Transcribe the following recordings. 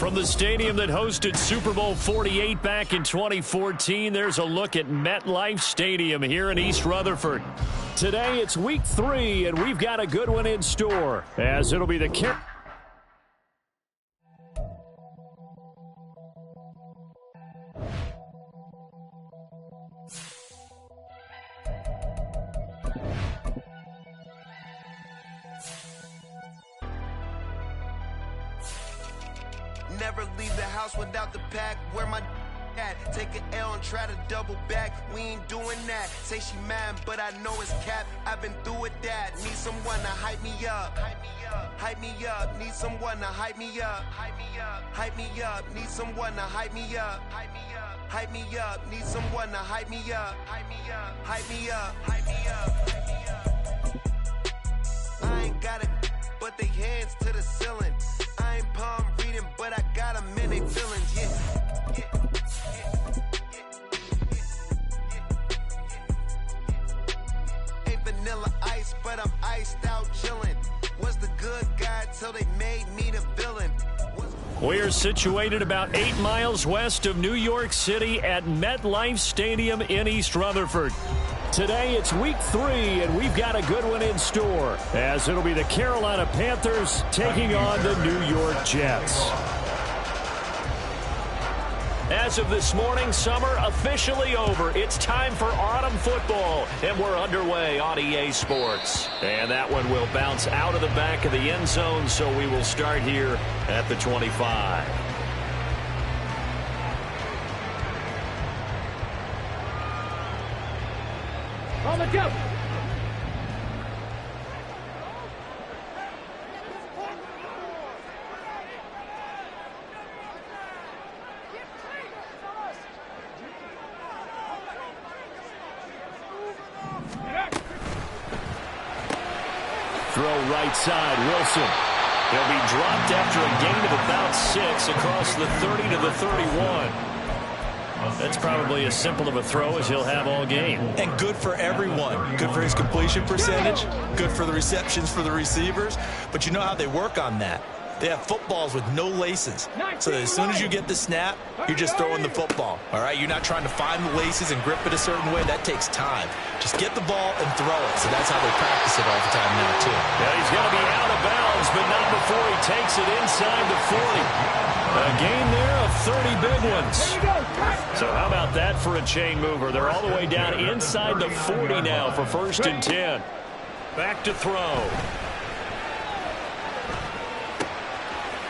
From the stadium that hosted Super Bowl 48 back in 2014, there's a look at MetLife Stadium here in East Rutherford. Today, it's week 3, and we've got a good one in store, as it'll be the Never leave the house without the pack. Where my at? Take an L and try to double back. We ain't doing that. Say she mad, but I know it's cap. I've been through with that. Need someone to hype me up. Hype me up. Hype me up. Need someone to hype me up. Hype me up. Hype me up. Need someone to hype me up. Hype me up. Hype me up. Need someone to hype me up. Hype me up. Hype me up. Hype me up. Hype me up. I ain't got it, but they hands to the ceiling. I ain't palm reading, but I got them in they feelings, yeah. Ain't vanilla ice, but I'm iced out chillin'. Was the good guy till they made me the villain. We're situated about 8 miles west of New York City at MetLife Stadium in East Rutherford. Today, it's week 3, and we've got a good one in store, as it'll be the Carolina Panthers taking on the New York Jets. As of this morning, summer officially over. It's time for autumn football, and we're underway on EA Sports. And that one will bounce out of the back of the end zone, so we will start here at the 25. On the jump. Throw right side, Wilson. He'll be dropped after a gain of about 6 across the 30 to the 31. That's probably as simple of a throw as he'll have all game. And good for everyone. Good for his completion percentage. Good for the receptions for the receivers. But you know how they work on that. They have footballs with no laces. So that as soon as you get the snap, you're just throwing the football. All right? You're not trying to find the laces and grip it a certain way. That takes time. Just get the ball and throw it. So that's how they practice it all the time now, too. Yeah, he's going to be out of bounds, but not before he takes it inside the 40. A gain there of 30 big ones. So how about that for a chain mover? They're all the way down inside the 40 now for 1st and 10. Back to throw.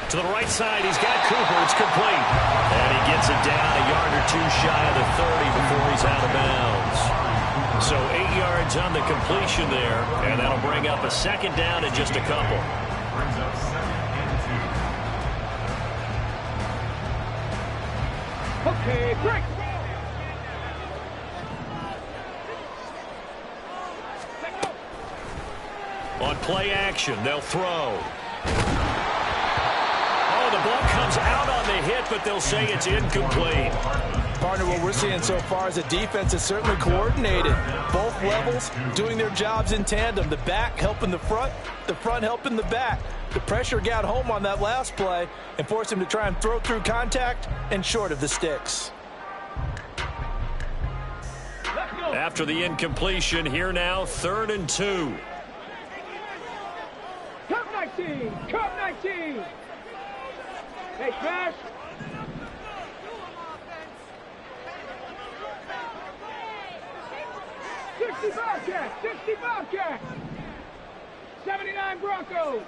To the right side, he's got Cooper. It's complete. And he gets it down a yard or 2 shy of the 30 before he's out of bounds. So 8 yards on the completion there, and that'll bring up a 2nd down in just a couple. Brings up 2nd and 2. Okay, break. On play action, they'll throw. Oh, the ball comes out on the hit, but they'll say it's incomplete. Partner, what we're seeing so far is the defense is certainly coordinated. Both levels doing their jobs in tandem. The back helping the front helping the back. The pressure got home on that last play and forced him to try and throw through contact and short of the sticks. After the incompletion, here now, 3rd and 2. Cup 19! Cup 19! Hey, smash! Bobcat! 60 Bobcat! 79 Broncos!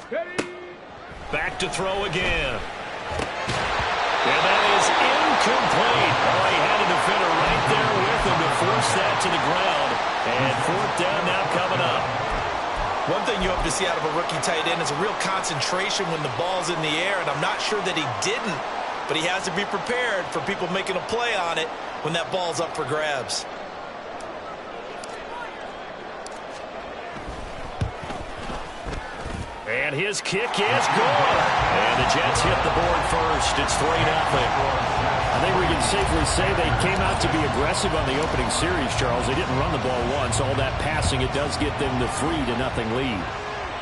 Ready? Back to throw again. And that is incomplete. Oh, he had a defender right there with him to force that to the ground. And 4th down now coming up. One thing you hope to see out of a rookie tight end is a real concentration when the ball's in the air, and I'm not sure that he didn't, but he has to be prepared for people making a play on it when that ball's up for grabs. And his kick is good. And the Jets hit the board first. It's 3-0. I think we can safely say they came out to be aggressive on the opening series, Charles. They didn't run the ball once. All that passing, it does get them the 3-0 lead.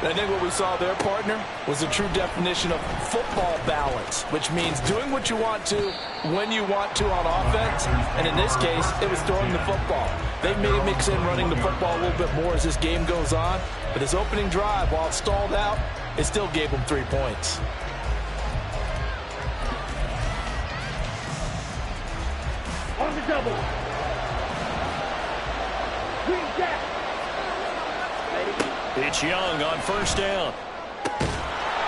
I think what we saw there, partner, was a true definition of football balance, which means doing what you want to, when you want to on offense. And in this case, it was throwing the football. They may mix in running the football a little bit more as this game goes on. But his opening drive, while it stalled out, it still gave him 3 points. On the double. Green jack. It's Young on first down.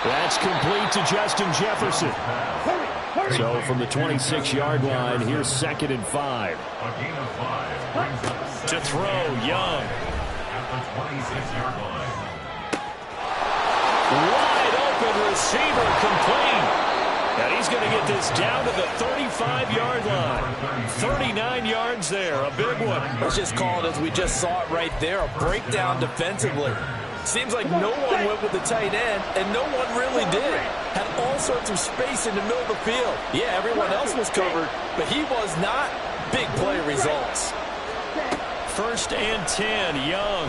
That's complete to Justin Jefferson. Hurry, hurry. So from the 26-yard line, here's 2nd and 5. A gain of 5 brings up To throw, Young. at the 26-yard line. Wide open receiver, complete. And he's going to get this down to the 35-yard line. 39 yards there, a big one. Let's just call it as we just saw it right there, a breakdown defensively. Seems like no one went with the tight end, and no one really did. Had all sorts of space in the middle of the field. Yeah, everyone else was covered, but he was not. Big play results. 1st and 10, Young.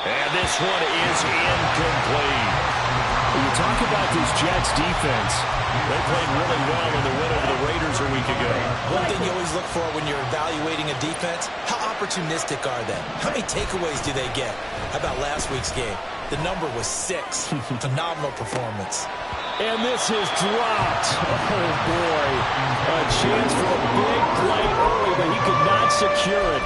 And this one is incomplete. When you talk about this Jets defense, they played really well in the win over the Raiders a week ago. One thing you always look for when you're evaluating a defense, how opportunistic are they? How many takeaways do they get? How about last week's game? The number was 6. Phenomenal performance. And this is dropped. Oh, boy. A chance for a big play early, but he could not secure it.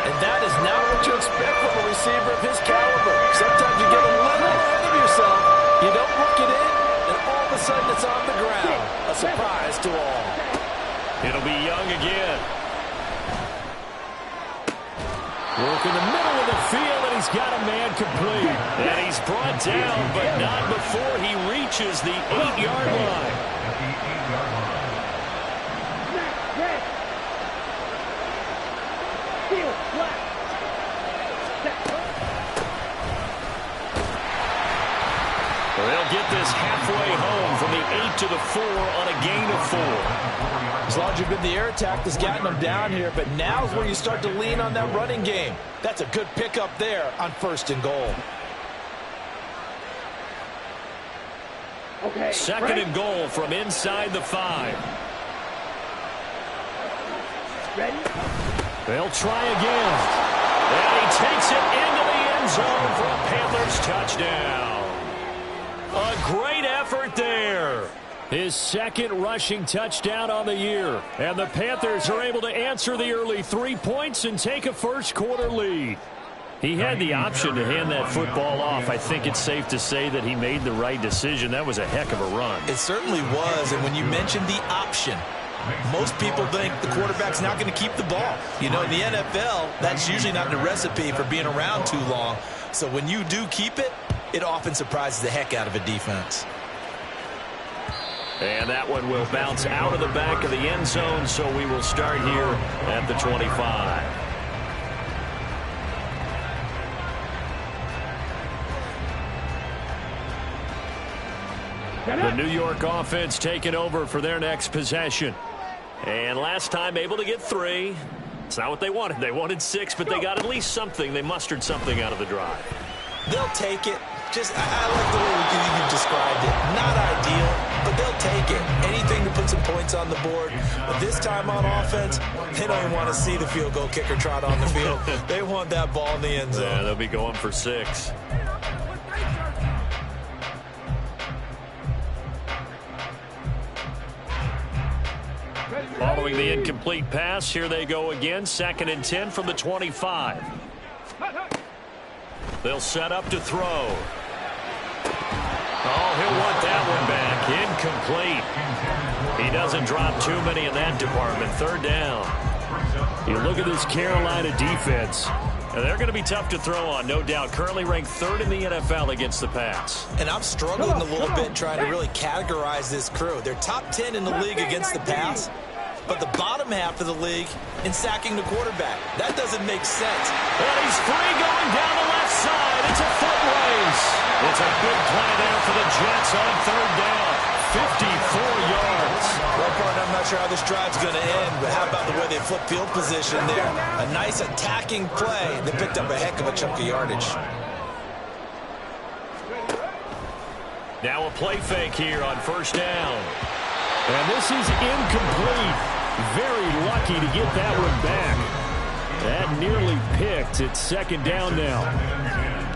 And that is not what you expect from a receiver of his caliber. Sometimes you get a little ahead of yourself. You don't look it in, and all of a sudden it's on the ground. A surprise to all. It'll be Young again. Work in the middle of the field, and he's got a man complete. And he's brought down, but not before he reaches the 8-yard line. At the 8-yard line. Red. Field, black. They'll get this halfway home from the 8 to the 4 on a gain of 4. As long as you've been the air attack that's gotten them down here, but now's where you start to lean on that running game. That's a good pickup there on 1st and goal. Okay. 2nd and goal from inside the 5. Ready? They'll try again. And he takes it into the end zone for a Panthers touchdown. A great effort there. His 2nd rushing touchdown on the year. And the Panthers are able to answer the early 3 points and take a first-quarter lead. He had the option to hand that football off. I think it's safe to say that he made the right decision. That was a heck of a run. It certainly was, and when you mentioned the option, most people think the quarterback's not going to keep the ball. You know, in the NFL, that's usually not the recipe for being around too long. So when you do keep it, it often surprises the heck out of a defense. And that one will bounce out of the back of the end zone, so we will start here at the 25. The New York offense taking over for their next possession. And last time able to get 3. It's not what they wanted. They wanted 6, but they got at least something. They mustered something out of the drive. They'll take it. I like the way you described it. Not ideal, but they'll take it. Anything to put some points on the board. But this time on offense, they don't even want to see the field goal kicker trot on the field. They want that ball in the end zone. Yeah, they'll be going for 6. Following the incomplete pass, here they go again. 2nd and 10 from the 25. They'll set up to throw. Oh, he'll want that one back. Incomplete. He doesn't drop too many in that department. 3rd down. You look at this Carolina defense. And they're going to be tough to throw on, no doubt. Currently ranked 3rd in the NFL against the pass. And I'm struggling a little bit trying to really categorize this crew. They're top 10 in the league against the pass, but the bottom half of the league in sacking the quarterback. That doesn't make sense. And he's free going down the left side. It's a foot race. It's a big play there for the Jets on 3rd down. 54 yards. Well, partner, I'm not sure how this drive's going to end, but how about the way they flip field position there? A nice attacking play that picked up a heck of a chunk of yardage. Now a play fake here on first down. And this is incomplete. Very lucky to get that one back. That nearly picked. It's second down now.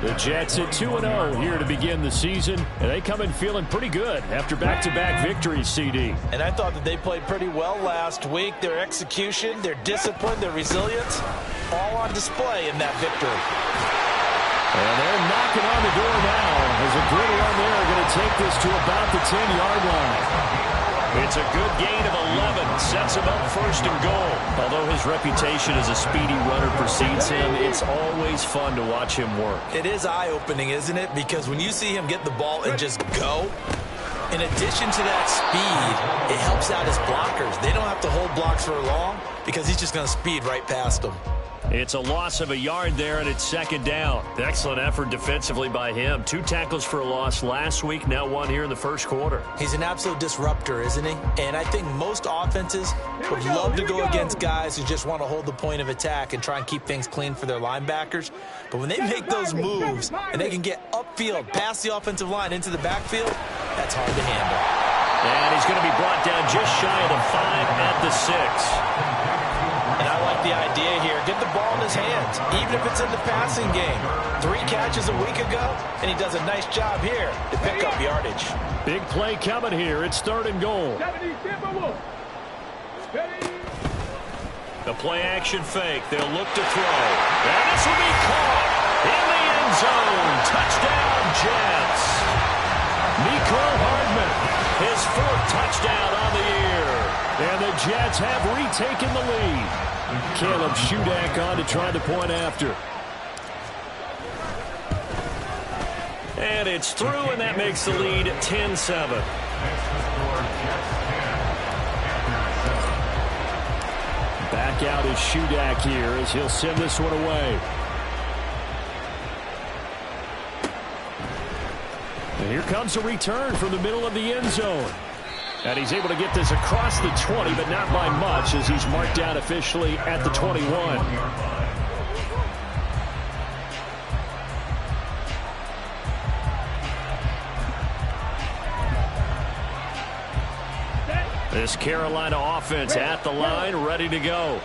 The Jets at 2-0 here to begin the season, and they come in feeling pretty good after back-to-back victories, CD. And I thought that they played pretty well last week. Their execution, their discipline, their resilience, all on display in that victory. And they're knocking on the door now as a good run there are going to take this to about the 10-yard line. It's a good gain of 11. Sets him up first and goal. Although his reputation as a speedy runner precedes him, it's always fun to watch him work. It is eye-opening, isn't it? Because when you see him get the ball and just go, in addition to that speed, it helps out his blockers. They don't have to hold blocks for long because he's just going to speed right past them. It's a loss of a yard there, and it's second down. Excellent effort defensively by him. 2 tackles for a loss last week, now 1 here in the first quarter. He's an absolute disruptor, isn't he? And I think most offenses would love to go against guys who just want to hold the point of attack and try and keep things clean for their linebackers. But when they make those moves and they can get upfield, past the offensive line into the backfield, that's hard to handle. And he's going to be brought down just shy of the 5 at the 6. And I like the idea here. Get the ball in his hands, even if it's in the passing game. 3 catches a week ago, and he does a nice job here to pick up yardage. Big play coming here. It's third and goal. The play action fake. They'll look to throw. And this will be caught in the end zone. Touchdown, Jets. Mecole Hardman, his 4th touchdown on the year. And the Jets have retaken the lead. Caleb Shudak on to try the point after. And it's through, and that makes the lead 10-7. Back out is Shudak here as he'll send this one away. And here comes a return from the middle of the end zone. And he's able to get this across the 20, but not by much as he's marked down officially at the 21. This Carolina offense at the line, ready to go.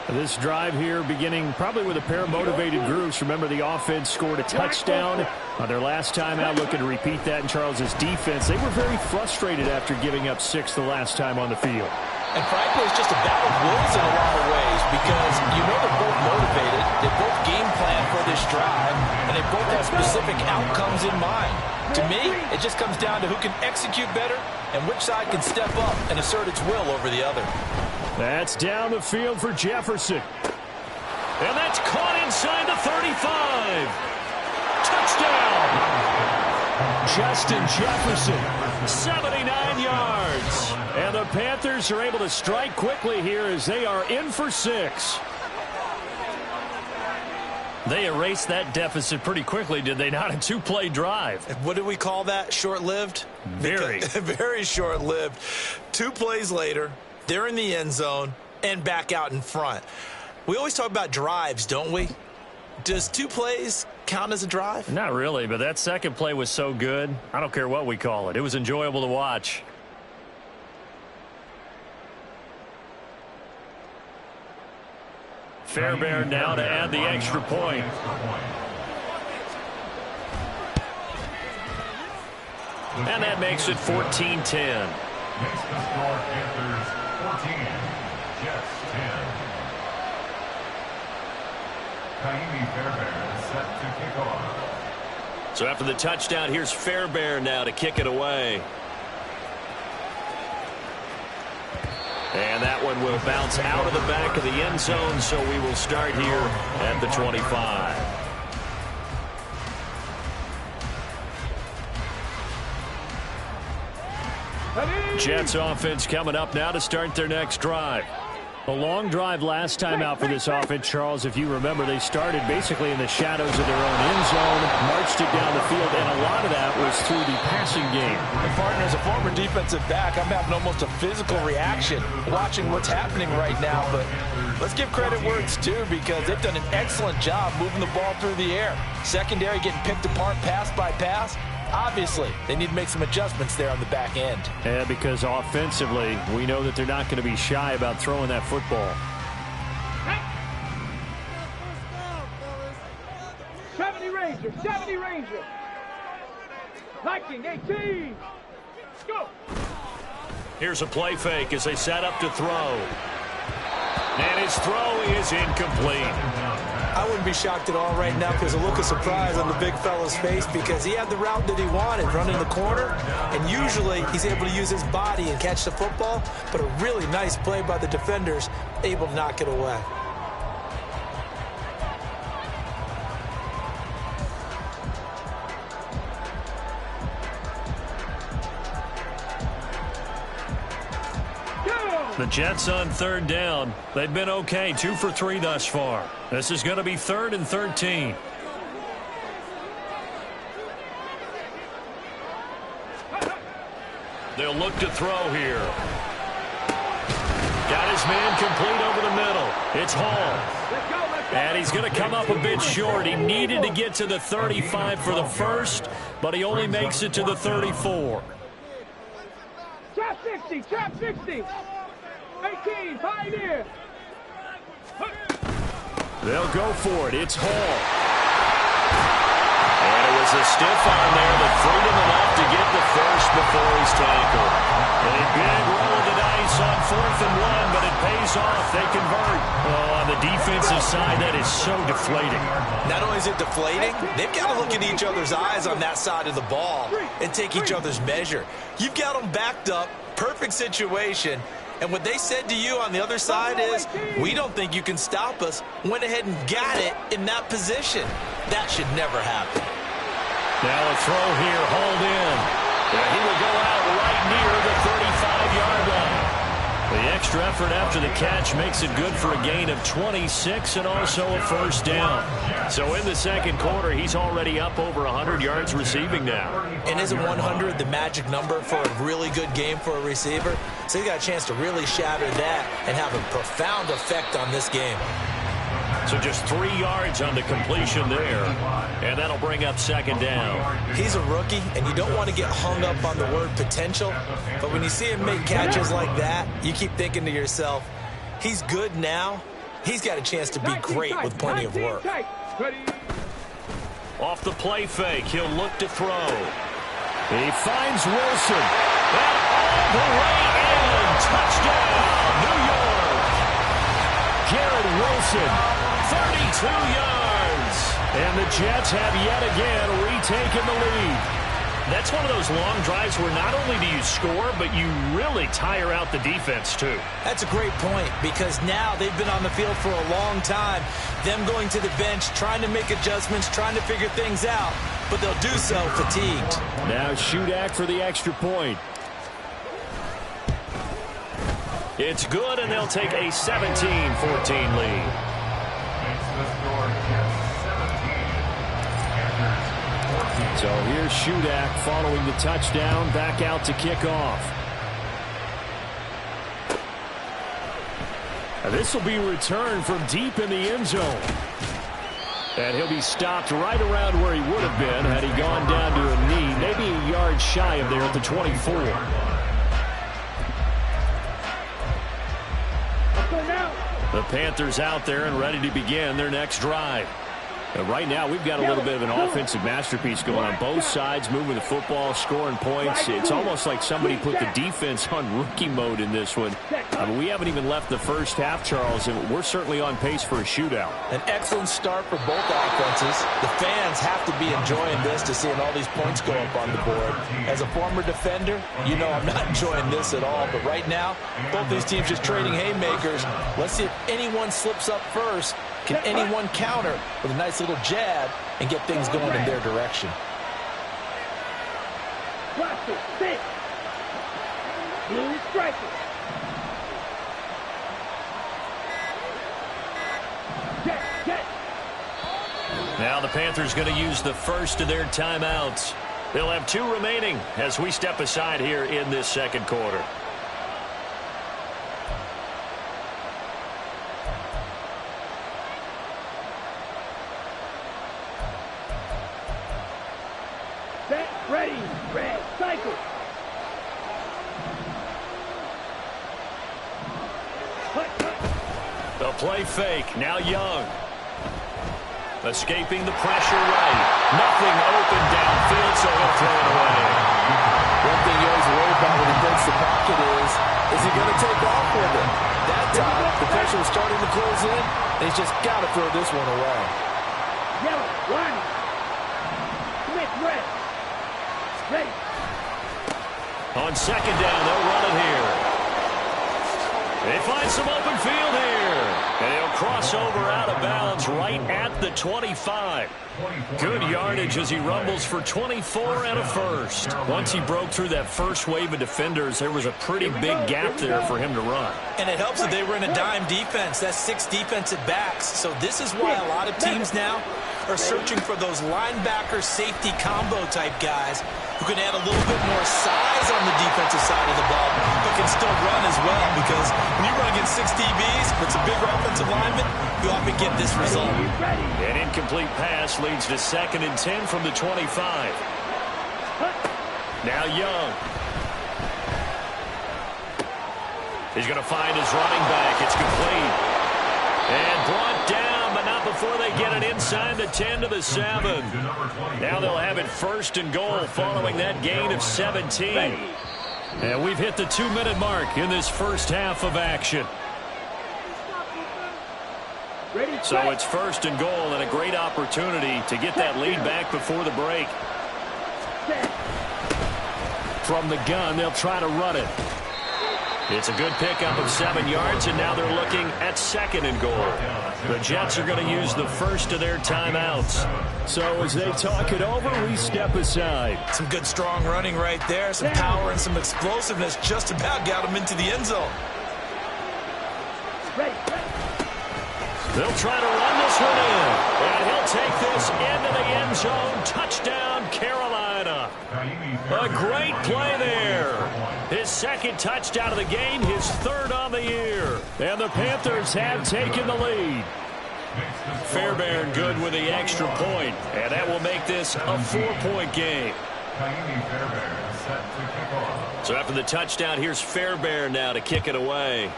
This drive here beginning probably with a pair of motivated groups. Remember, the offense scored a touchdown on their last time out, looking to repeat that in Charles's defense. They were very frustrated after giving up 6 the last time on the field. And frankly, it's just a battle of wills in a lot of ways because you know they're both motivated, they both game plan for this drive, and they both have specific outcomes in mind. To me, it just comes down to who can execute better and which side can step up and assert its will over the other. That's down the field for Jefferson. And that's caught inside the 35. Touchdown! Justin Jefferson, 79 yards. And the Panthers are able to strike quickly here as they are in for 6. They erased that deficit pretty quickly, did they not? A 2-play drive. What do we call that? Short-lived? Very. Very short-lived. 2 plays later, they're in the end zone and back out in front. We always talk about drives, don't we? Does 2 plays count as a drive? Not really, but that second play was so good. I don't care what we call it. It was enjoyable to watch. Fairbairn now to add the extra point. And that makes it 14-10. Makes the score Panthers 14, Jets 10. Kaimi Fairbairn is set to kick off. So after the touchdown, here's Fairbairn now to kick it away. And that one will bounce out of the back of the end zone, so we will start here at the 25. Jets offense coming up now to start their next drive. A long drive last time out for this offense, Charles. If you remember, they started basically in the shadows of their own end zone, marched it down the field, and a lot of that was through the passing game. And partner, as a former defensive back, I'm having almost a physical reaction watching what's happening right now. But let's give credit where it's due, because they've done an excellent job moving the ball through the air. Secondary getting picked apart pass by pass. Obviously, they need to make some adjustments there on the back end. Yeah, because offensively, we know that they're not going to be shy about throwing that football. 70 Ranger, 70 Ranger. Viking 18. Go. Here's a play fake as they set up to throw. And his throw is incomplete. I wouldn't be shocked at all right now if there's a look of surprise on the big fella's face, because he had the route that he wanted, running the corner, and usually he's able to use his body and catch the football, but a really nice play by the defenders, able to knock it away. The Jets on third down. They've been okay, 2 for 3 thus far. This is going to be 3rd and 13. They'll look to throw here. Got his man complete over the middle. It's Hall. And he's going to come up a bit short. He needed to get to the 35 for the first, but he only makes it to the 34. Trap 60, trap 60. 18, Pioneer. They'll go for it. It's Hall. And it was a stiff arm there that freed him enough to get the first before he's tackled. A big roll of the dice on 4th and 1, but it pays off. They convert. Oh, on the defensive side, that is so deflating. Not only is it deflating, they've got to look at each other's eyes on that side of the ball and take each other's measure. You've got them backed up, perfect situation. And what they said to you on the other side is, we don't think you can stop us. Went ahead and got it in that position. That should never happen. Now a throw here, hauled in. He will go out right near the 35-yard line. The extra effort after the catch makes it good for a gain of 26 and also a first down. So in the second quarter, he's already up over 100 yards receiving now. And isn't 100 the magic number for a really good game for a receiver? So he got a chance to really shatter that and have a profound effect on this game. So just 3 yards on the completion there. And that'll bring up second down. He's a rookie, and you don't want to get hung up on the word potential. But when you see him make catches like that, you keep thinking to yourself, he's good now. He's got a chance to be great with plenty of work. Off the play fake, he'll look to throw. He finds Wilson. And all the way in. Touchdown, New York. Garrett Wilson, 32 yards. And the Jets have yet again retaken the lead. That's one of those long drives where not only do you score, but you really tire out the defense, too. That's a great point, because now they've been on the field for a long time. Them going to the bench, trying to make adjustments, trying to figure things out, but they'll do so fatigued. Now Shudak for the extra point. It's good, and they'll take a 17-14 lead. So here's Shudak following the touchdown, back out to kick off. This will be returned from deep in the end zone. And he'll be stopped right around where he would have been had he gone down to a knee, maybe a yard shy of there at the 24. The Panthers out there and ready to begin their next drive. Right now, we've got a little bit of an offensive masterpiece going on both sides, moving the football, scoring points. It's almost like somebody put the defense on rookie mode in this one. I mean, we haven't even left the first half, Charles, and we're certainly on pace for a shootout. An excellent start for both offenses. The fans have to be enjoying this to seeing all these points go up on the board. As a former defender, you know I'm not enjoying this at all. But right now, both these teams just trading haymakers. Let's see if anyone slips up first. Can anyone counter with a nice little jab and get things going in their direction? Watch it, six. Blue striker. Now the Panthers going to use the first of their timeouts. They'll have 2 remaining as we step aside here in this second quarter. Set, ready, red, cycle. The play fake. Now Young. Escaping the pressure right. Nothing open downfield, so he'll throw it away. One thing you always worry about when he breaks the pocket is he going to take off with it? That time, the pressure was starting to close in, and he's just got to throw this one away. Yellow, one. Smith, red. Ready. On second down, they'll run it here. They find some open field here. And he'll cross over out of bounds right at the 25. Good yardage as he rumbles for 24 and a first. Once he broke through that first wave of defenders, there was a pretty big gap there for him to run. And it helps that they were in a dime defense. That's 6 defensive backs. So this is why a lot of teams now are searching for those linebacker safety combo type guys who can add a little bit more size on the defensive side of the ball, but can still run as well, because when you run against 6 DBs, with some bigger offensive linemen, you often get this result. An incomplete pass leads to 2nd and 10 from the 25. Now Young. He's going to find his running back. It's complete. And brought down, but not before they get it inside the 10 to the 7. Now they'll have it 1st and goal following that gain of 17. And we've hit the 2-minute mark in this first half of action. So it's 1st and goal and a great opportunity to get that lead back before the break. From the gun, they'll try to run it. It's a good pickup of 7 yards, and now they're looking at 2nd and goal. The Jets are going to use the first of their timeouts. So as they talk it over, we step aside. Some good strong running right there, some power and some explosiveness just about got him into the end zone. They'll try to run this one in, and he'll take this into the end zone. Touchdown, Carolina. A great play there. His 2nd touchdown of the game, his 3rd on the year. And the Panthers have taken the lead. Fairbairn good with the extra point, and that will make this a 4-point game. So after the touchdown, here's Fairbairn now to kick it away.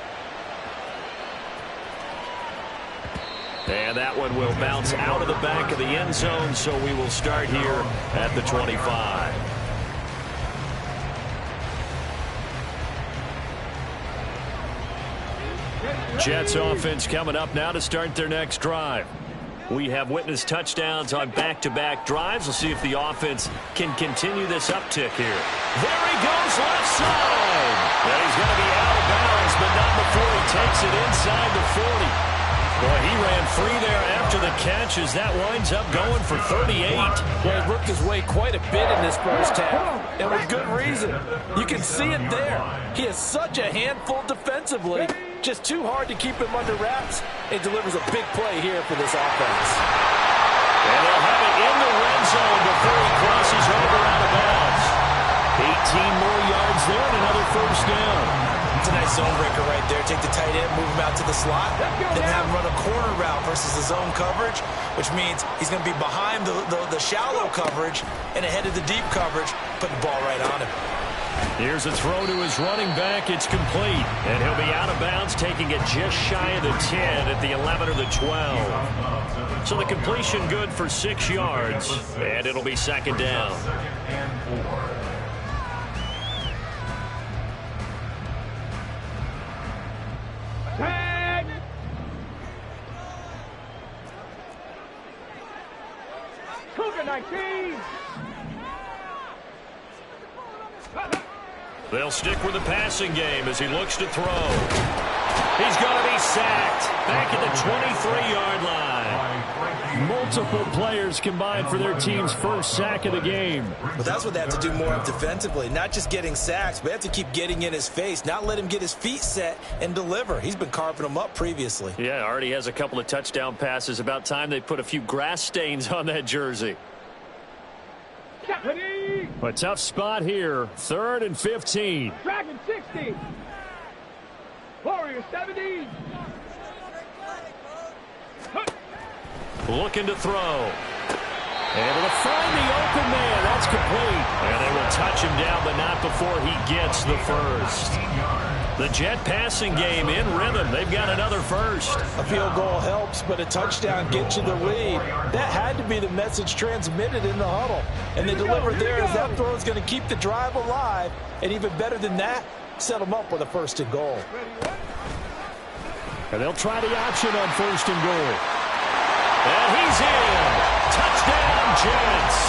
And that one will bounce out of the back of the end zone, so we will start here at the 25. Jets offense coming up now to start their next drive. We have witnessed touchdowns on back-to-back drives. We'll see if the offense can continue this uptick here. There he goes, left side. And he's going to be out of bounds, but not before he takes it inside the 40. Boy, he ran free there after the catch as that winds up going for 38. Well, he worked his way quite a bit in this first half, and with good reason. You can see it there. He is such a handful defensively. Just too hard to keep him under wraps, and delivers a big play here for this offense. And they'll have it in the red zone before he crosses over out of bounds. 18 more yards there and another 1st down. It's a nice zone breaker right there. Take the tight end, move him out to the slot, then have him run a corner route versus the zone coverage, which means he's going to be behind the shallow coverage and ahead of the deep coverage, putting the ball right on him. Here's a throw to his running back. It's complete. And he'll be out of bounds, taking it just shy of the 10 at the 11 or the 12. So the completion good for 6 yards, and it'll be 2nd down. Tag! Cougar 19! They'll stick with the passing game as he looks to throw. He's going to be sacked back at the 23-yard line. Multiple players combined for their team's first sack of the game. But that's what they have to do more of defensively. Not just getting sacks, but they have to keep getting in his face, not let him get his feet set and deliver. He's been carving them up previously. Yeah, already has a couple of touchdown passes. About time they put a few grass stains on that jersey. A tough spot here. 3rd and 15. Dragon 60. Warrior 70. Looking to throw. Able to find the open man. That's complete. And they will touch him down, but not before he gets the first. The Jet passing game in rhythm. They've got another first. A field goal helps, but a touchdown gets you the lead. That had to be the message transmitted in the huddle. And they delivered there as that throw is going to keep the drive alive. And even better than that, set them up with a 1st and goal. And they'll try the option on 1st and goal. And he's in. Touchdown, Jets.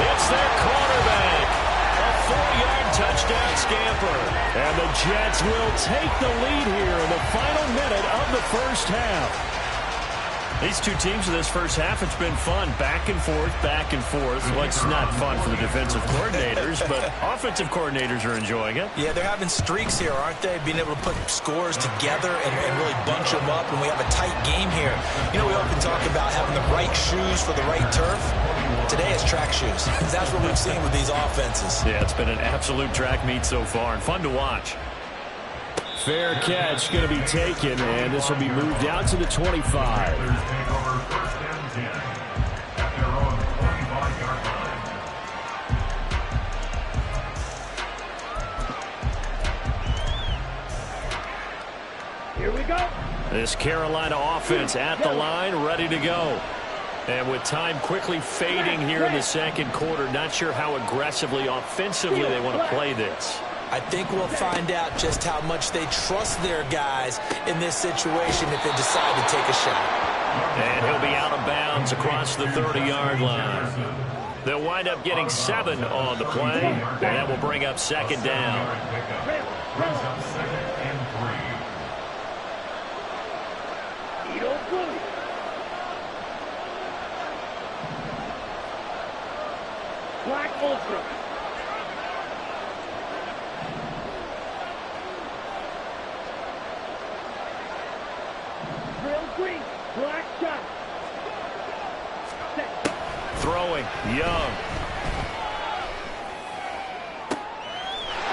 It's their quarterback. A 4-yard touchdown scamper. And the Jets will take the lead here in the final minute of the first half. These two teams in this first half, it's been fun. Back and forth, back and forth. Well, it's not fun for the defensive coordinators, but offensive coordinators are enjoying it. Yeah, they're having streaks here, aren't they? Being able to put scores together and really bunch them up, and we have a tight game here. You know, we often talk about having the right shoes for the right turf. Today it's track shoes. That's what we've seen with these offenses. Yeah, it's been an absolute track meet so far, and fun to watch. Fair catch going to be taken, and this will be moved out to the 25. Here we go. This Carolina offense at the line, ready to go. And with time quickly fading here in the second quarter, not sure how aggressively, offensively they want to play this. I think we'll find out just how much they trust their guys in this situation if they decide to take a shot. And he'll be out of bounds across the 30-yard line. They'll wind up getting 7 on the play, and that will bring up 2nd down. Black Ultra. Green, black shot. Set. Throwing, Young.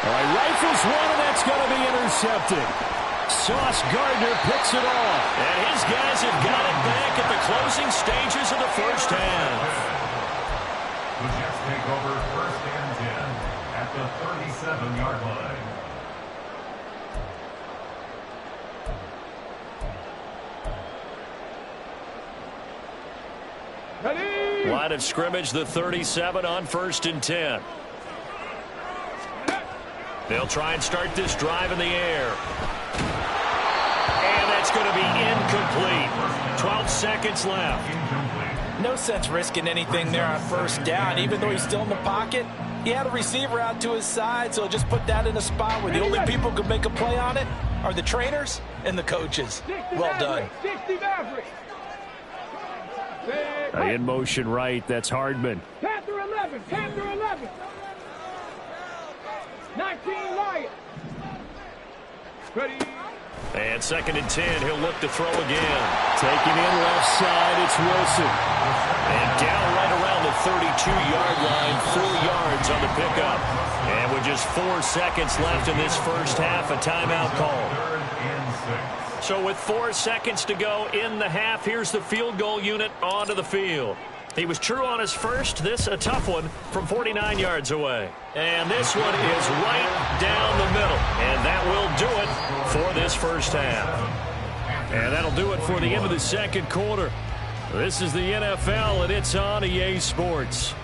All right, rifles one, and that's going to be intercepted. Sauce Gardner picks it off. And his guys have got it back at the closing stages of the first half. The Jets take over 1st and 10 at the 37-yard line. Line of scrimmage, the 37 on 1st and 10. They'll try and start this drive in the air. And that's going to be incomplete. 12 seconds left. No sense risking anything there on 1st down. Even though he's still in the pocket, he had a receiver out to his side, so just put that in a spot where the only people who can make a play on it are the trainers and the coaches. Well done. 60 Maverick. In motion right, that's Hardman. Panther 11, Panther 11. 19 Lions. Ready. And 2nd and 10, he'll look to throw again. Taking in left side, it's Wilson. And down right around the 32-yard line, 4 yards on the pickup. And with just 4 seconds left in this first half, a timeout call. So with 4 seconds to go in the half, here's the field goal unit onto the field. He was true on his first. This a tough one from 49 yards away. And this one is right down the middle. And that will do it for this first half. And that'll do it for the end of the second quarter. This is the NFL, and it's on EA Sports.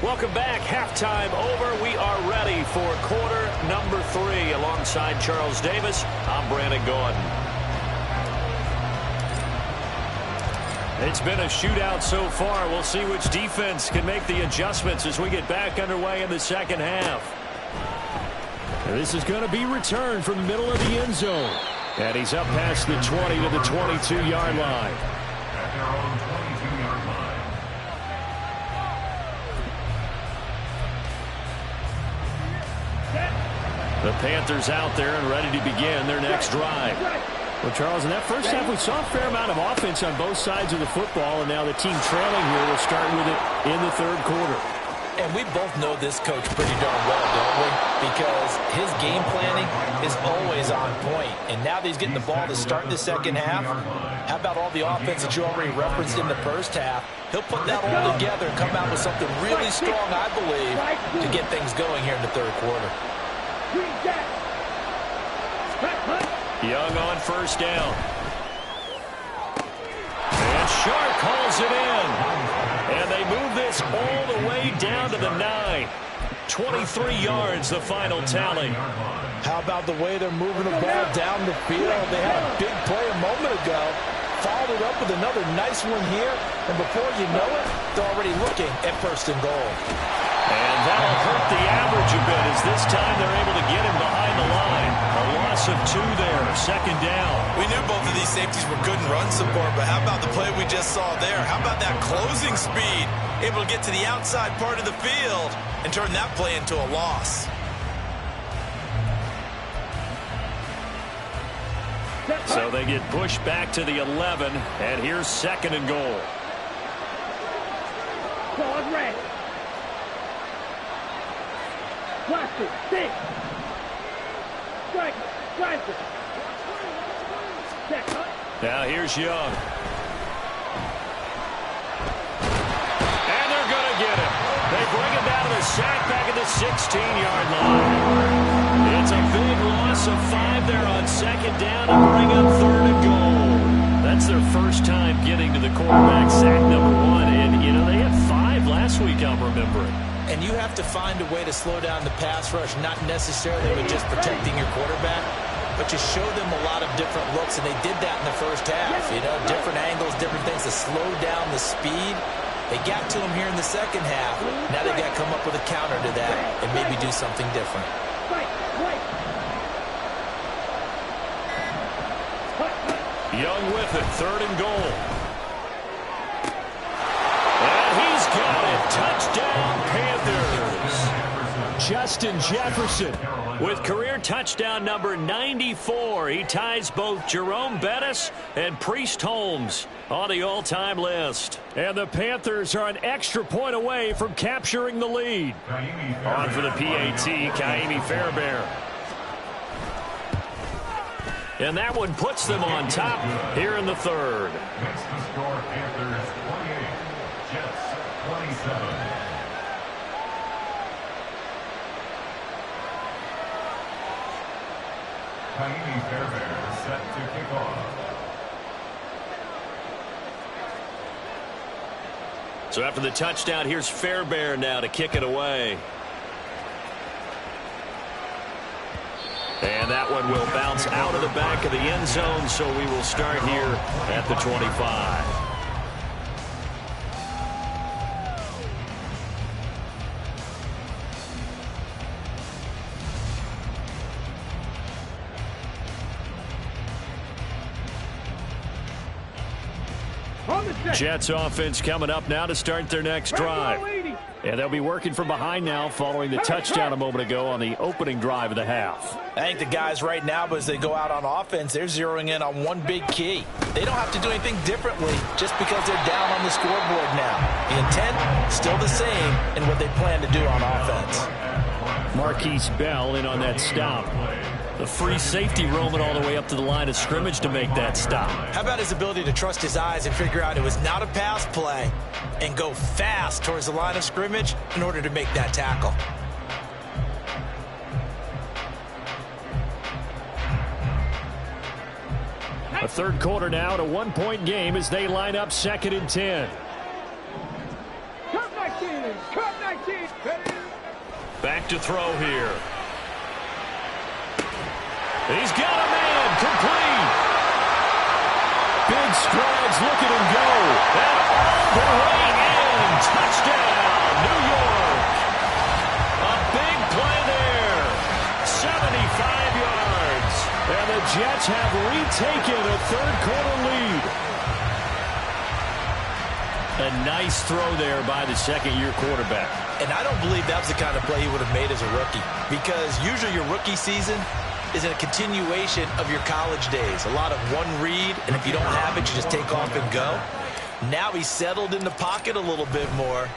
Welcome back. Halftime over. We are ready for quarter number 3. Alongside Charles Davis, I'm Brandon Gordon. It's been a shootout so far. We'll see which defense can make the adjustments as we get back underway in the second half. And this is going to be returned from the middle of the end zone. And he's up past the 20 to the 22-yard line. At their own 22-yard line. The Panthers out there and ready to begin their next drive. Well, Charles, in that first half, we saw a fair amount of offense on both sides of the football, and now the team trailing here will start with it in the third quarter. And we both know this coach pretty darn well, don't we? Because his game planning is always on point. And now that he's getting the ball to start the second half, how about all the offense that you already referenced in the first half? He'll put that all together and come out with something really strong, I believe, to get things going here in the third quarter. Young on first down. And Sharp calls it in. And they move this all the way down to the 9. 23 yards, the final tally. How about the way they're moving the ball down the field? They had a big play a moment ago. Followed it up with another nice one here. And before you know it, they're already looking at first and goal. And that'll hurt the average a bit as this time they're able to get him behind the line. A loss of 2 there, second down. We knew both of these safeties were good in run support, but how about the play we just saw there? How about that closing speed? Able to get to the outside part of the field and turn that play into a loss. So they get pushed back to the 11, and here's second and goal. Ball red. Blaster, stick. Strike, striker. Check, huh? Now here's Young. And they're going to get him. They bring him down to the sack back at the 16-yard line. It's a big loss of 5 there on second down to bring up third and goal. That's their first time getting to the quarterback, sack number 1. And, you know, they had 5 last week, I'm remembering. And you have to find a way to slow down the pass rush, not necessarily with just protecting your quarterback, but you show them a lot of different looks, and they did that in the first half. You know, different angles, different things to slow down the speed. They got to him here in the second half. Now they got to come up with a counter to that and maybe do something different. Young with it, third and goal. And he's got it. Touchdown, Panthers. Justin Jefferson with career touchdown number 94. He ties both Jerome Bettis and Priest Holmes on the all-time list. And the Panthers are an extra point away from capturing the lead. On for the PAT, Kaimi Fairbairn. And that one puts them on top here in the third. Next to score, Panthers 28, Jets 27. Kaimi Fairbairn set to kick off. So after the touchdown, here's Fairbairn now to kick it away. And that one will bounce out of the back of the end zone, so we will start here at the 25. Jets offense coming up now to start their next drive. And they'll be working from behind now following the touchdown a moment ago on the opening drive of the half. I think the guys right now, as they go out on offense, they're zeroing in on one big key. They don't have to do anything differently just because they're down on the scoreboard now. The intent, still the same in what they plan to do on offense. Marquise Bell in on that stop. The free safety roaming all the way up to the line of scrimmage to make that stop. How about his ability to trust his eyes and figure out it was not a pass play and go fast towards the line of scrimmage in order to make that tackle. A third quarter now, a one-point game as they line up second and 10. Cut 19, cut 19. Back to throw here. He's got a man, complete. Big strides, look at him go. And all the way in, touchdown, New York. A big play there. 7 the Jets have retaken a third-quarter lead. A nice throw there by the second-year quarterback. And I don't believe that was the kind of play he would have made as a rookie, because usually your rookie season is a continuation of your college days. A lot of one read, and if you don't have it, you just take off and go. Now he's settled in the pocket a little bit more,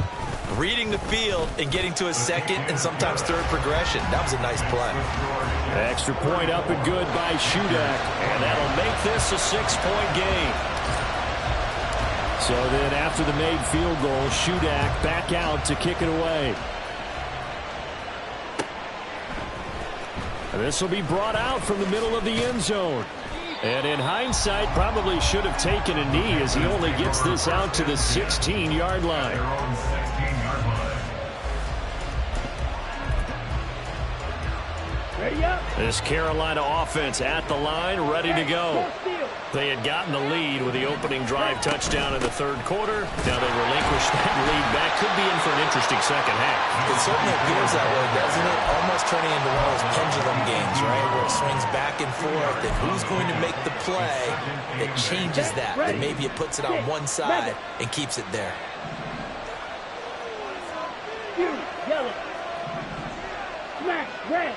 reading the field and getting to his second and sometimes third progression. That was a nice play. Extra point up and good by Shudak, and that'll make this a 6-point game. So then after the made field goal, Shudak back out to kick it away. And this will be brought out from the middle of the end zone. And in hindsight, probably should have taken a knee as he only gets this out to the 16-yard line. This Carolina offense at the line, ready to go. They had gotten the lead with the opening drive touchdown in the third quarter. Now they relinquish that lead back. Could be in for an interesting second half. It certainly appears that way, doesn't it? Almost turning into one of those pendulum games, right, where it swings back and forth. And who's going to make the play that changes that? That maybe it puts it on one side and keeps it there. Yellow. Smash. Red.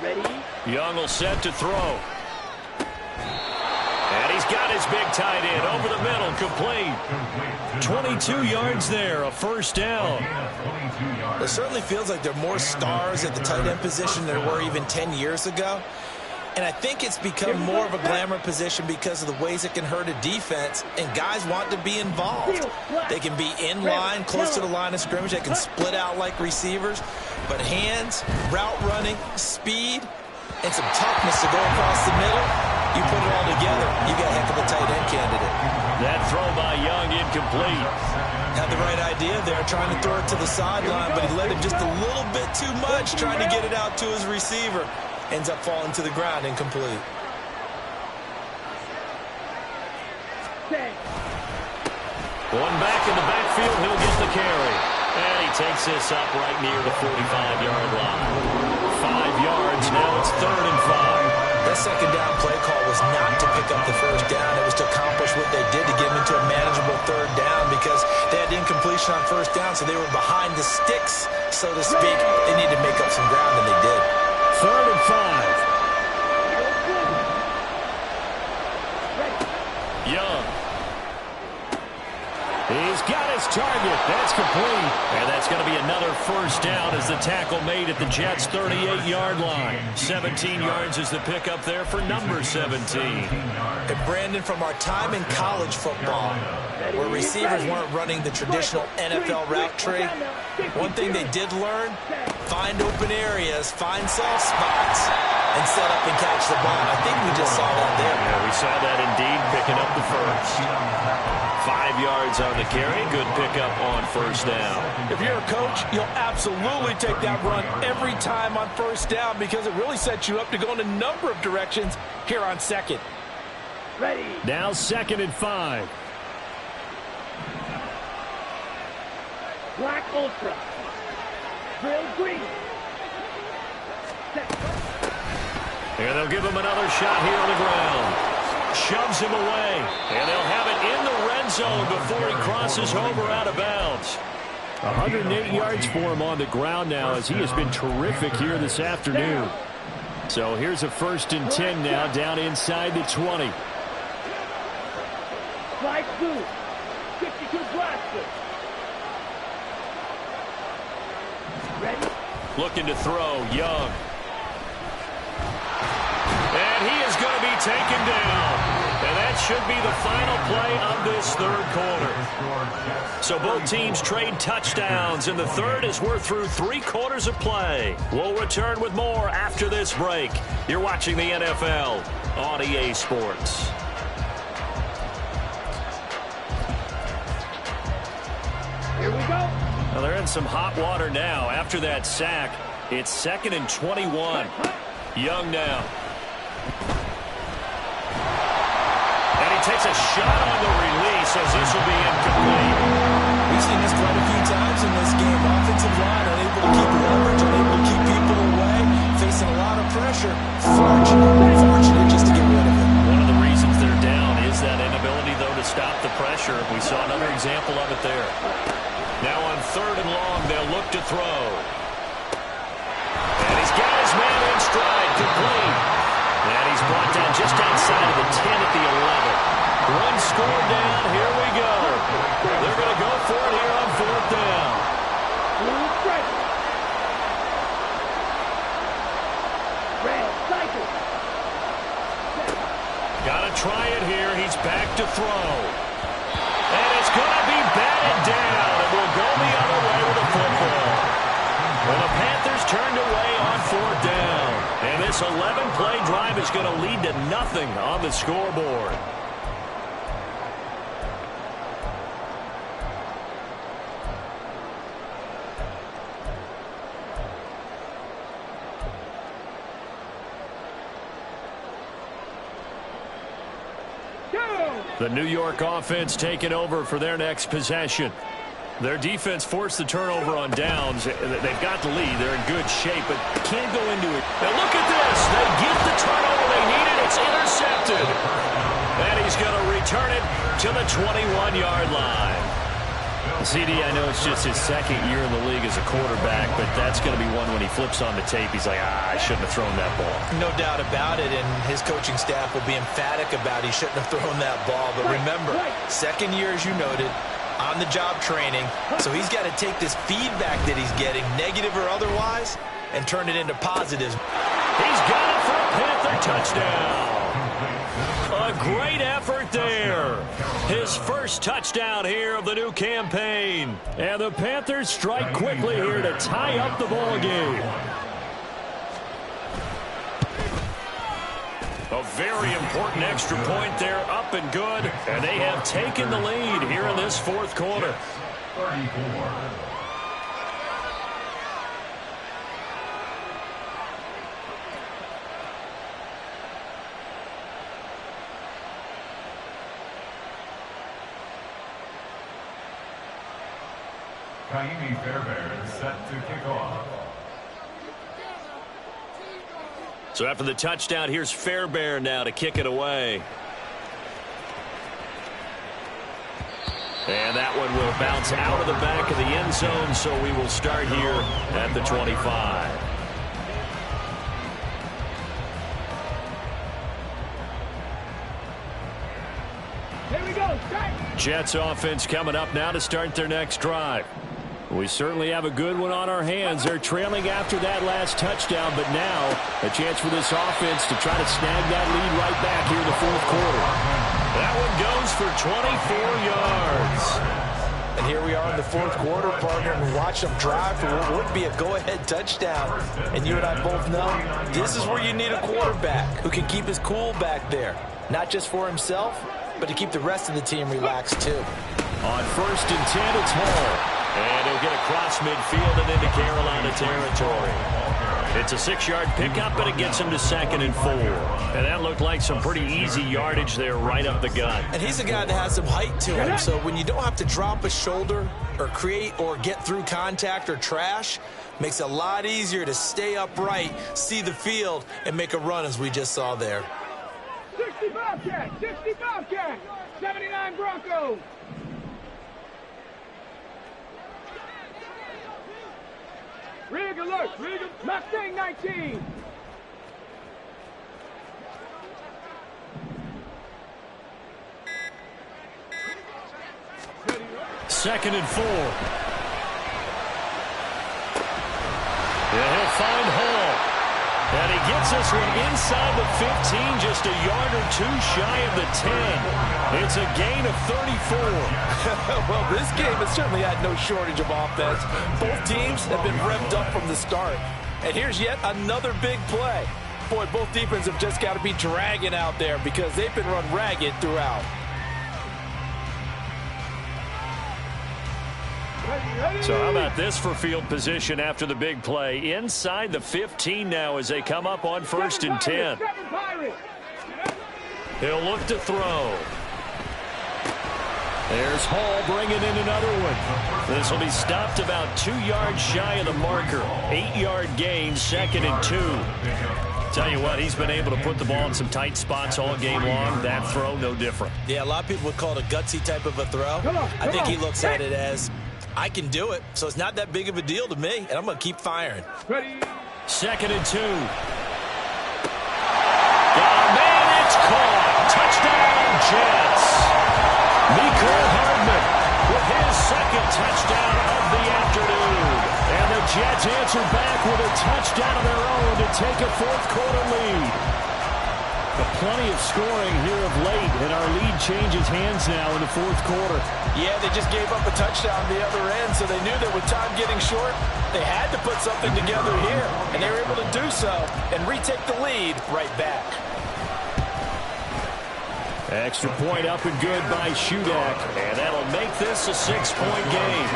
Ready? Young will set to throw. And he's got his big tight end over the middle, complete. 22 yards there, a first down. It certainly feels like there are more stars at the tight end position than there were even 10 years ago. And I think it's become more of a glamour position because of the ways it can hurt a defense, and guys want to be involved. They can be in line, close to the line of scrimmage. They can split out like receivers. But hands, route running, speed, and some toughness to go across the middle, you put it all together, you got a heck of a tight end candidate. That throw by Young incomplete. Had the right idea there, trying to throw it to the sideline, but he let him just a little bit too much, trying to get it out to his receiver. Ends up falling to the ground, incomplete. One back in the backfield, he'll get the carry. And he takes this up right near the 45-yard line. 5 yards, now it's 3rd and 5. That second down play call was not to pick up the first down. It was to accomplish what they did to get them into a manageable 3rd down because they had incompletion on first down, so they were behind the sticks, so to speak. They needed to make up some ground, and they did. 3rd and 5. Young. He's got his target. That's complete. And that's going to be another first down as the tackle made at the Jets' 38-yard line. 17 yards is the pickup there for number 17. And Brandon, from our time in college football, where receivers weren't running the traditional NFL route tree, one thing they did learn, find open areas, find soft spots, and set up and catch the ball. I think we just saw that there. Yeah, we saw that indeed, picking up the first. 5 yards on the carry. Good pickup on first down. If you're a coach, you'll absolutely take that run every time on first down because it really sets you up to go in a number of directions here on second. Ready. Now 2nd and 5. Black Ultra. Drill green. And they'll give him another shot here on the ground. Shoves him away. And they'll have it in the red zone before he crosses over out of bounds. 108 yards for him on the ground now as he has been terrific here this afternoon. So here's a 1st and 10 now down inside the 20. Flight blue. 52 blaster. Ready. Looking to throw, Young. And he is going to be taken down. And that should be the final play of this 3rd quarter. So both teams trade touchdowns in the 3rd as we're through 3 quarters of play. We'll return with more after this break. You're watching the NFL on EA Sports. Here we go. Well, they're in some hot water now. After that sack, it's 2nd and 21. Young now. And he takes a shot on the release as this will be incomplete. We've seen this quite a few times in this game. Offensive line unable to keep leverage, unable to keep people away, facing a lot of pressure. pressure. Fortunate just to get rid of it. One of the reasons they're down is that inability, though, to stop the pressure. We saw another example of it there. Now on 3rd and long, they'll look to throw. And he's got his man in stride, complete. And he's brought down just outside of the 10 at the 11. One score down, here we go. They're going to go for it here on 4th down. Got to try it here. He's back to throw. And it's going to be batted down. And we'll go the other way with the football. Well, the Panthers turned away on 4th down. And this 11-play drive is going to lead to nothing on the scoreboard. The New York offense taking over for their next possession. Their defense forced the turnover on downs. They've got the lead. They're in good shape, but can't go into it. Now look at this. They get the turnover they needed. It's intercepted. And he's going to return it to the 21-yard line. CD, I know it's just his 2nd year in the league as a quarterback, but that's going to be one when he flips on the tape. He's like, I shouldn't have thrown that ball. No doubt about it, and his coaching staff will be emphatic about he shouldn't have thrown that ball. But remember, 2nd year, as you noted, on-the-job training, so he's got to take this feedback that he's getting, negative or otherwise, and turn it into positives. He's got it for a Panther touchdown. A great effort there. His first touchdown here of the new campaign. And the Panthers strike quickly here to tie up the ball game. A very important extra point there, up and good. And they have taken the lead here in this 4th quarter. 34. Kaimi Fairbairn set to kick off. So after the touchdown, here's Fairbairn now to kick it away. And that one will bounce out of the back of the end zone, so we will start here at the 25. Here we go, start. Jets offense coming up now to start their next drive. We certainly have a good one on our hands. They're trailing after that last touchdown, but now a chance for this offense to try to snag that lead right back here in the 4th quarter. That one goes for 24 yards. And here we are in the 4th quarter, partner, and watch them drive for what would be a go-ahead touchdown. And you and I both know this is where you need a quarterback who can keep his cool back there. Not just for himself, but to keep the rest of the team relaxed too. On 1st and 10, it's Hall. And he'll get across midfield and into Carolina territory. It's a 6-yard pickup, but it gets him to 2nd and 4. And that looked like some pretty easy yardage there right up the gut. And he's a guy that has some height to him, so when you don't have to drop a shoulder or create or get through contact or trash, makes it a lot easier to stay upright, see the field, and make a run as we just saw there. 60 Bobcat, 60 Bobcat, 79 Broncos. Rig alert, Rig, Mustang 19. Second and 4. Yeah, he'll find Hall. And he gets this one inside the 15, just a yard or two shy of the 10. It's a gain of 34. Well, this game has certainly had no shortage of offense. Both teams have been revved up from the start. And here's yet another big play. Boy, both defenses have just got to be dragging out there because they've been run ragged throughout. So how about this for field position after the big play? Inside the 15 now as they come up on 1st and 10. He'll look to throw. There's Hall bringing in another one. This will be stopped about 2 yards shy of the marker. 8-yard gain, 2nd and 2. Tell you what, he's been able to put the ball in some tight spots all game long. That throw, no different. Yeah, a lot of people would call it a gutsy type of a throw. I think he looks at it as, I can do it, so it's not that big of a deal to me, and I'm going to keep firing. Ready. 2nd and 2. Man, it's caught. Touchdown, Jets. Mecole Hardman with his 2nd touchdown of the afternoon. And the Jets answer back with a touchdown of their own to take a 4th quarter lead. But plenty of scoring here of late, and our lead changes hands now in the 4th quarter. Yeah, they just gave up a touchdown the other end, so they knew that with time getting short, they had to put something together here, and they were able to do so and retake the lead right back. Extra point up and good by Shudak, and that'll make this a 6-point game.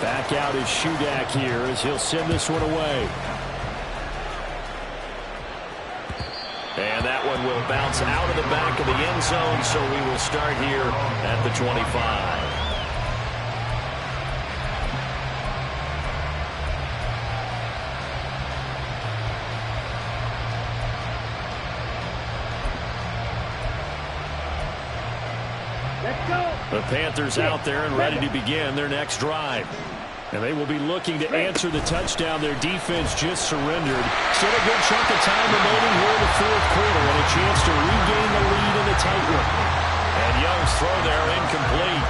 Back out is Shudak here as he'll send this one away. And that one will bounce out of the back of the end zone, so we will start here at the 25. The Panthers out there and ready to begin their next drive. And they will be looking to answer the touchdown their defense just surrendered. Still a good chunk of time remaining here in the 4th quarter and a chance to regain the lead in the tight one. And Young's throw there incomplete.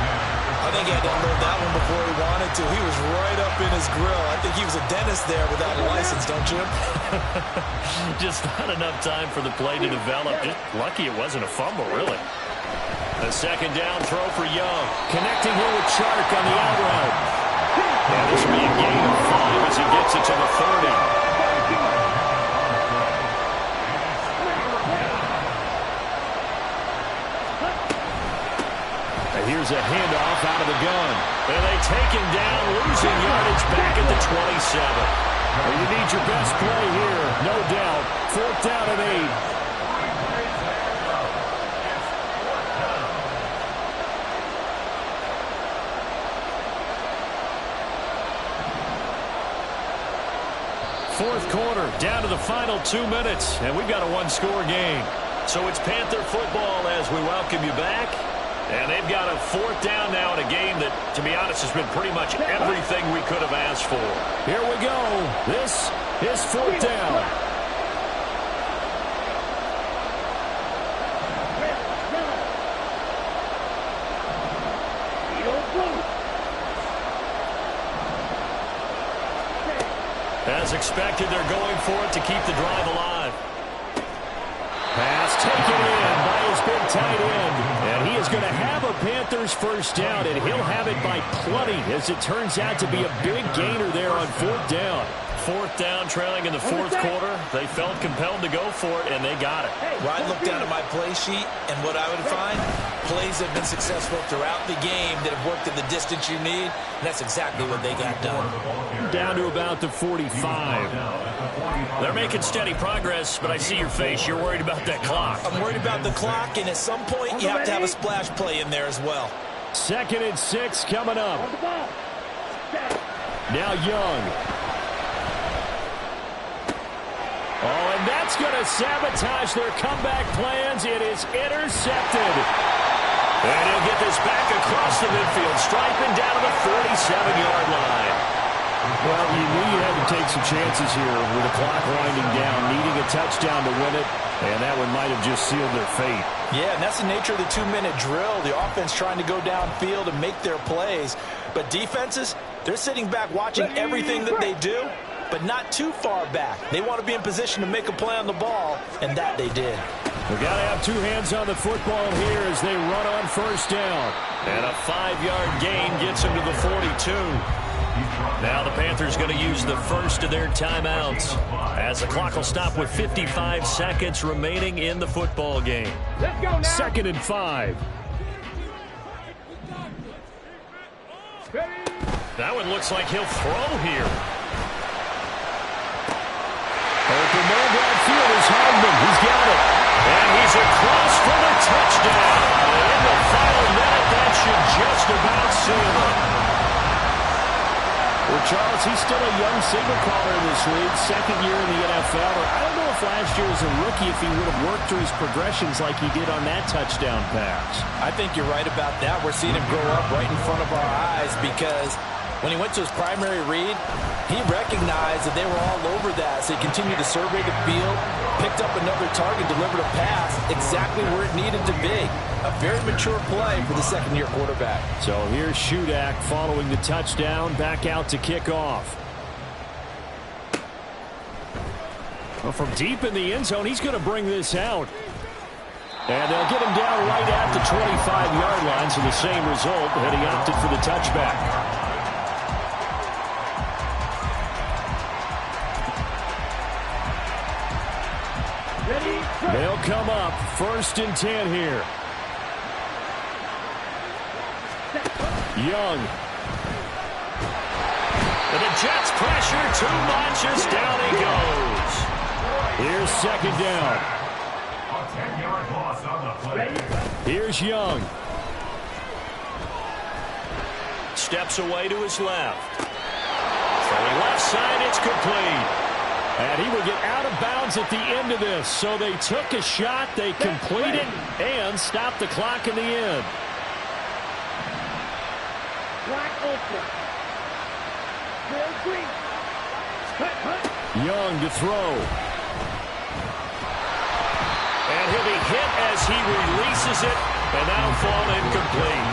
I think he had to unload that one before he wanted to. He was right up in his grill. I think he was a dentist there without a license, don't you? Just not enough time for the play to develop. Just lucky it wasn't a fumble, really. A 2nd down throw for Young. Connecting here with Chark on the out route. And this will be a gain of 5 as he gets it to the 30. And here's a handoff out of the gun. And they take him down, losing yardage back at the 27. Well, you need your best play here, no doubt. 4th down and 8. Fourth quarter, down to the final 2 minutes, and we've got a 1-score game. So it's Panther football as we welcome you back. And they've got a 4th down now in a game that, to be honest, has been pretty much everything we could have asked for. Here we go. This is 4th down. As expected, they're going for it to keep the drive alive. Pass taken in by his big tight end. And he is going to have a Panthers 1st down, and he'll have it by plenty as it turns out to be a big gainer there on 4th down. 4th down, trailing in the 4th quarter. They felt compelled to go for it, and they got it. Well, I look down at my play sheet, and what I would find, plays have been successful throughout the game that have worked in the distance you need, and that's exactly what they got done. Down to about the 45. They're making steady progress, but I see your face. You're worried about that clock. I'm worried about the clock, and at some point, you have to have a splash play in there as well. 2nd and 6 coming up. Now Young. Oh, and that's going to sabotage their comeback plans. It is intercepted. And he'll get this back across the midfield, striping down to the 47-yard line. Well, you knew you had to take some chances here with the clock winding down, needing a touchdown to win it, and that one might have just sealed their fate. Yeah, and that's the nature of the 2-minute drill. The offense trying to go downfield and make their plays. But defenses, they're sitting back watching everything that they do, but not too far back. They want to be in position to make a play on the ball, and that they did. We've got to have 2 hands on the football here as they run on 1st down. And a 5-yard gain gets them to the 42. Now the Panthers going to use the first of their timeouts as the clock will stop with 55 seconds remaining in the football game. Let's go now. 2nd and 5. That one looks like he'll throw here. Open man downfield is Hardman. He's got it. And he's across for the touchdown. And in the final minute, that should just about seal it. Well, Charles, he's still a young signal caller in this league, second year in the NFL. I don't know if last year as a rookie if he would have worked through his progressions like he did on that touchdown pass. I think you're right about that. We're seeing him grow up right in front of our eyes because when he went to his primary read, he recognized that they were all over that. So he continued to survey the field, picked up another target, delivered a pass exactly where it needed to be. A very mature play for the second-year quarterback. So here's Shudak following the touchdown, back out to kick off. Well, from deep in the end zone, he's going to bring this out. And they'll get him down right at the 25-yard line, so the same result, and he opted for the touchback. They'll come up 1st and 10 here. Young. And the Jets pressure too much as down he goes. Here's 2nd down. A 10-yard loss on the play. Here's Young. Steps away to his left. Throwing left side, it's complete. And he will get out of bounds at the end of this. So they took a shot, they completed, and stopped the clock in the end. Young to throw. And he'll be hit as he releases it, and that'll fall incomplete.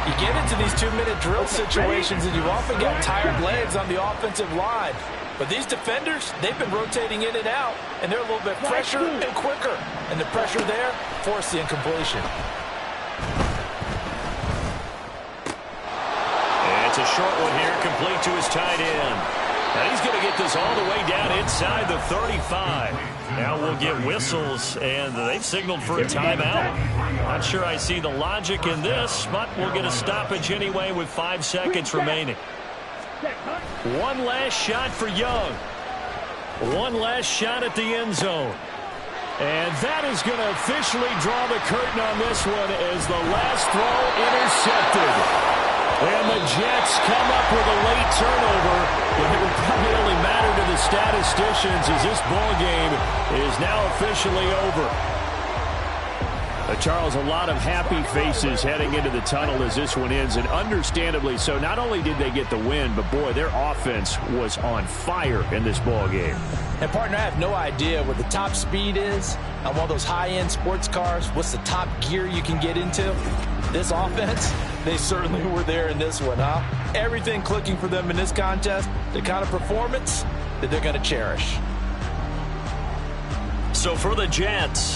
You get into these 2-minute drill situations, and you've often got tired legs on the offensive line. But these defenders, they've been rotating in and out, and they're a little bit fresher and quicker. And the pressure there forced the incompletion. And it's a short one here, complete to his tight end. And he's going to get this all the way down inside the 35. Now we'll get whistles, and they've signaled for a timeout. Not sure I see the logic in this, but we'll get a stoppage anyway with 5 seconds remaining. One last shot for Young. One last shot at the end zone. And that is going to officially draw the curtain on this one as the last throw intercepted. And the Jets come up with a late turnover, but it will probably only matter to the statisticians as this ball game is now officially over. Charles, a lot of happy faces heading into the tunnel as this one ends, and understandably so. Not only did they get the win, but boy, their offense was on fire in this ball game. And partner, I have no idea what the top speed is on one of those high-end sports cars. What's the top gear you can get into? This offense, they certainly were there in this one, huh? Everything clicking for them in this contest, the kind of performance that they're going to cherish. So for the Jets,